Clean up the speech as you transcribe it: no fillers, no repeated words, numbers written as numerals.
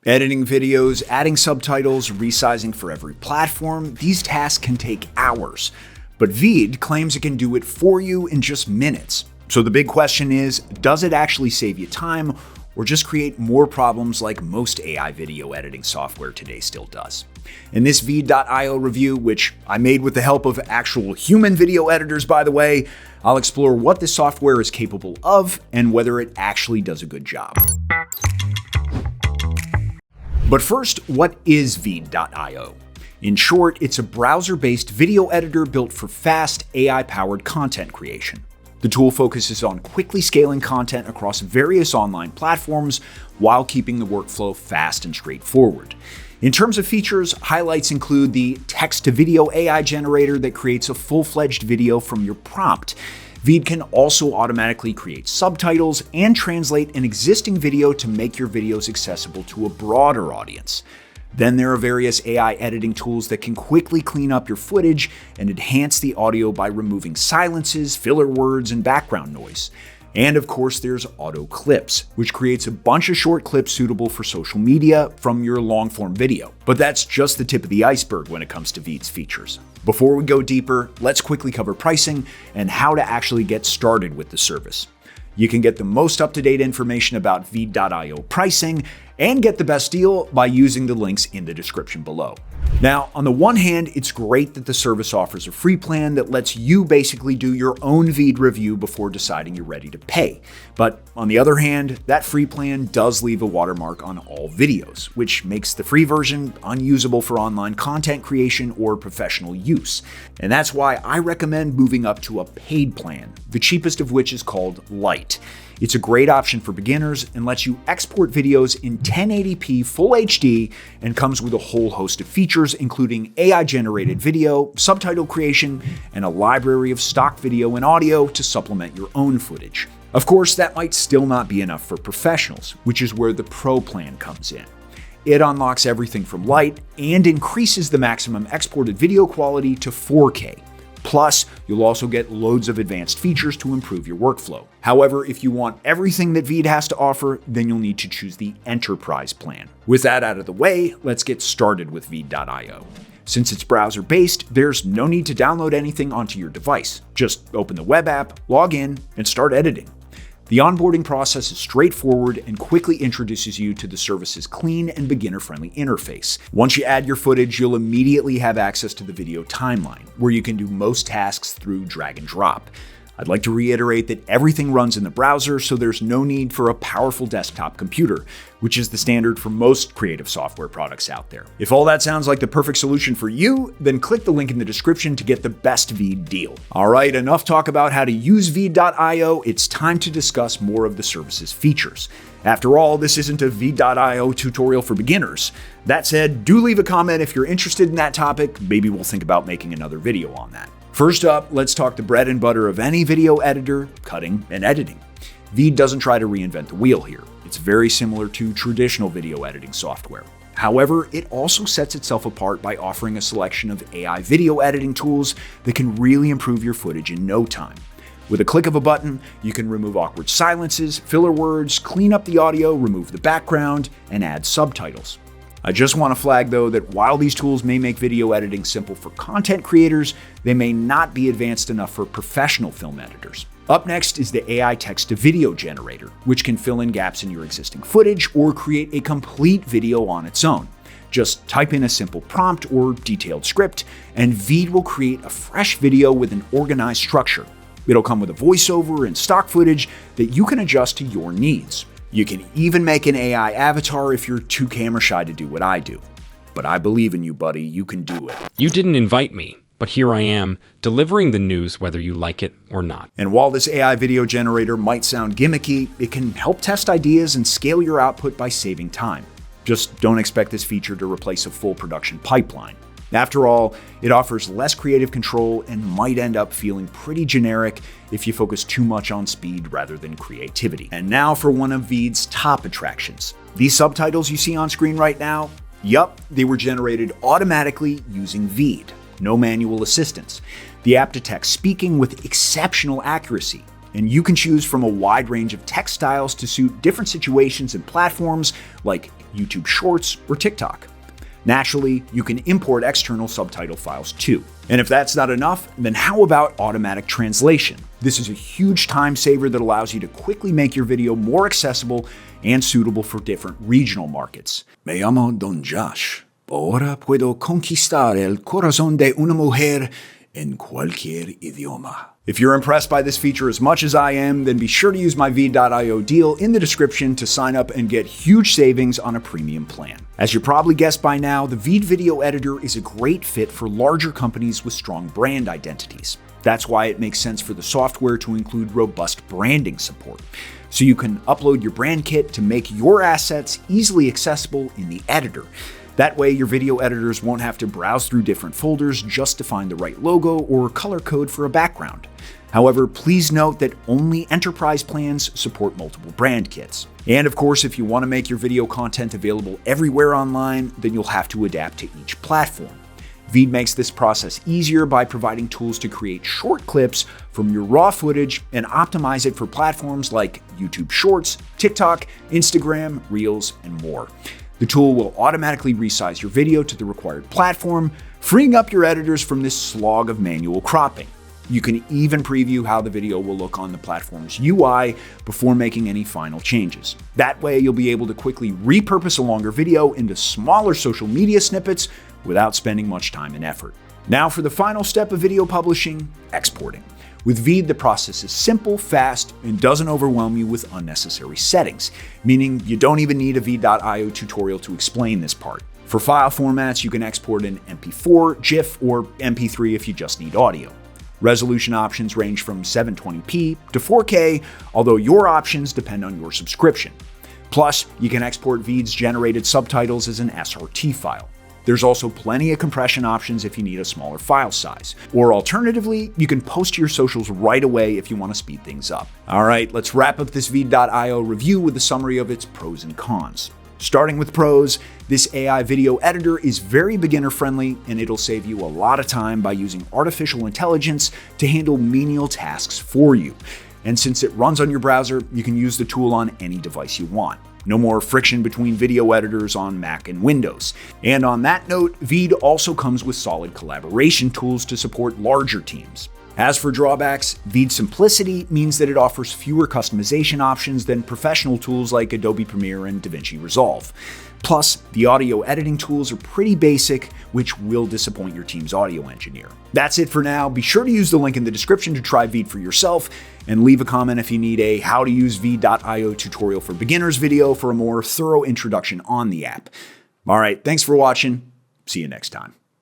Editing videos, adding subtitles, resizing for every platform, these tasks can take hours. But Veed claims it can do it for you in just minutes. So the big question is, does it actually save you time or just create more problems like most AI video editing software today still does? In this Veed.io review, which I made with the help of actual human video editors, by the way, I'll explore what this software is capable of and whether it actually does a good job. But first, what is Veed.io? In short, it's a browser-based video editor built for fast, AI-powered content creation. The tool focuses on quickly scaling content across various online platforms while keeping the workflow fast and straightforward. In terms of features, highlights include the text-to-video AI generator that creates a full-fledged video from your prompt. Veed can also automatically create subtitles and translate an existing video to make your videos accessible to a broader audience. Then there are various AI editing tools that can quickly clean up your footage and enhance the audio by removing silences, filler words, and background noise. And of course, there's Auto Clips, which creates a bunch of short clips suitable for social media from your long-form video. But that's just the tip of the iceberg when it comes to Veed's features. Before we go deeper, let's quickly cover pricing and how to actually get started with the service. You can get the most up-to-date information about Veed.io pricing and get the best deal by using the links in the description below. Now, on the one hand, it's great that the service offers a free plan that lets you basically do your own Veed review before deciding you're ready to pay. But on the other hand, that free plan does leave a watermark on all videos, which makes the free version unusable for online content creation or professional use. And that's why I recommend moving up to a paid plan, the cheapest of which is called Lite. It's a great option for beginners and lets you export videos in 1080p Full HD and comes with a whole host of features, including AI-generated video, subtitle creation, and a library of stock video and audio to supplement your own footage. Of course, that might still not be enough for professionals, which is where the Pro plan comes in. It unlocks everything from Lite and increases the maximum exported video quality to 4K. Plus, you'll also get loads of advanced features to improve your workflow. However, if you want everything that Veed has to offer, then you'll need to choose the Enterprise plan. With that out of the way, let's get started with Veed.io. Since it's browser-based, there's no need to download anything onto your device. Just open the web app, log in, and start editing. The onboarding process is straightforward and quickly introduces you to the service's clean and beginner-friendly interface. Once you add your footage, you'll immediately have access to the video timeline, where you can do most tasks through drag and drop. I'd like to reiterate that everything runs in the browser, so there's no need for a powerful desktop computer, which is the standard for most creative software products out there. If all that sounds like the perfect solution for you, then click the link in the description to get the best Veed deal. All right, enough talk about how to use Veed.io. It's time to discuss more of the service's features. After all, this isn't a Veed.io tutorial for beginners. That said, do leave a comment if you're interested in that topic. Maybe we'll think about making another video on that. First up, let's talk the bread and butter of any video editor, cutting and editing. Veed doesn't try to reinvent the wheel here. It's very similar to traditional video editing software. However, it also sets itself apart by offering a selection of AI video editing tools that can really improve your footage in no time. With a click of a button, you can remove awkward silences, filler words, clean up the audio, remove the background, and add subtitles. I just want to flag though that while these tools may make video editing simple for content creators, they may not be advanced enough for professional film editors. Up next is the AI text-to-video generator, which can fill in gaps in your existing footage or create a complete video on its own. Just type in a simple prompt or detailed script, and Veed will create a fresh video with an organized structure. It'll come with a voiceover and stock footage that you can adjust to your needs. You can even make an AI avatar if you're too camera shy to do what I do. But I believe in you, buddy. You can do it. You didn't invite me, but here I am, delivering the news whether you like it or not. And while this AI video generator might sound gimmicky, it can help test ideas and scale your output by saving time. Just don't expect this feature to replace a full production pipeline. After all, it offers less creative control and might end up feeling pretty generic if you focus too much on speed rather than creativity. And now for one of Veed's top attractions. These subtitles you see on screen right now, yup, they were generated automatically using Veed. No manual assistance. The app detects speaking with exceptional accuracy, and you can choose from a wide range of text styles to suit different situations and platforms like YouTube Shorts, or TikTok. Naturally, you can import external subtitle files too. And if that's not enough, then how about automatic translation? This is a huge time saver that allows you to quickly make your video more accessible and suitable for different regional markets. Me llamo Don Josh. Ahora puedo conquistar el corazón de una mujer en cualquier idioma. If you're impressed by this feature as much as I am, then be sure to use my Veed.io deal in the description to sign up and get huge savings on a premium plan. As you probably guessed by now, the Veed Video Editor is a great fit for larger companies with strong brand identities. That's why it makes sense for the software to include robust branding support. So you can upload your brand kit to make your assets easily accessible in the editor. That way, your video editors won't have to browse through different folders just to find the right logo or color code for a background. However, please note that only enterprise plans support multiple brand kits. And of course, if you want to make your video content available everywhere online, then you'll have to adapt to each platform. Veed makes this process easier by providing tools to create short clips from your raw footage and optimize it for platforms like YouTube Shorts, TikTok, Instagram, Reels, and more. The tool will automatically resize your video to the required platform, freeing up your editors from this slog of manual cropping. You can even preview how the video will look on the platform's UI before making any final changes. That way, you'll be able to quickly repurpose a longer video into smaller social media snippets without spending much time and effort. Now for the final step of video publishing, exporting. With Veed, the process is simple, fast, and doesn't overwhelm you with unnecessary settings, meaning you don't even need a Veed.io tutorial to explain this part. For file formats, you can export in MP4, GIF, or MP3 if you just need audio. Resolution options range from 720p to 4K, although your options depend on your subscription. Plus, you can export Veed's generated subtitles as an SRT file. There's also plenty of compression options if you need a smaller file size. Or alternatively, you can post to your socials right away if you want to speed things up. All right, let's wrap up this Veed.io review with a summary of its pros and cons. Starting with pros, this AI video editor is very beginner-friendly, and it'll save you a lot of time by using artificial intelligence to handle menial tasks for you. And since it runs on your browser, you can use the tool on any device you want. No more friction between video editors on Mac and Windows. And on that note, Veed also comes with solid collaboration tools to support larger teams. As for drawbacks, Veed's simplicity means that it offers fewer customization options than professional tools like Adobe Premiere and DaVinci Resolve. Plus, the audio editing tools are pretty basic, which will disappoint your team's audio engineer. That's it for now. Be sure to use the link in the description to try Veed for yourself, and leave a comment if you need a How to Use Veed.io tutorial for beginners video for a more thorough introduction on the app. All right, thanks for watching. See you next time.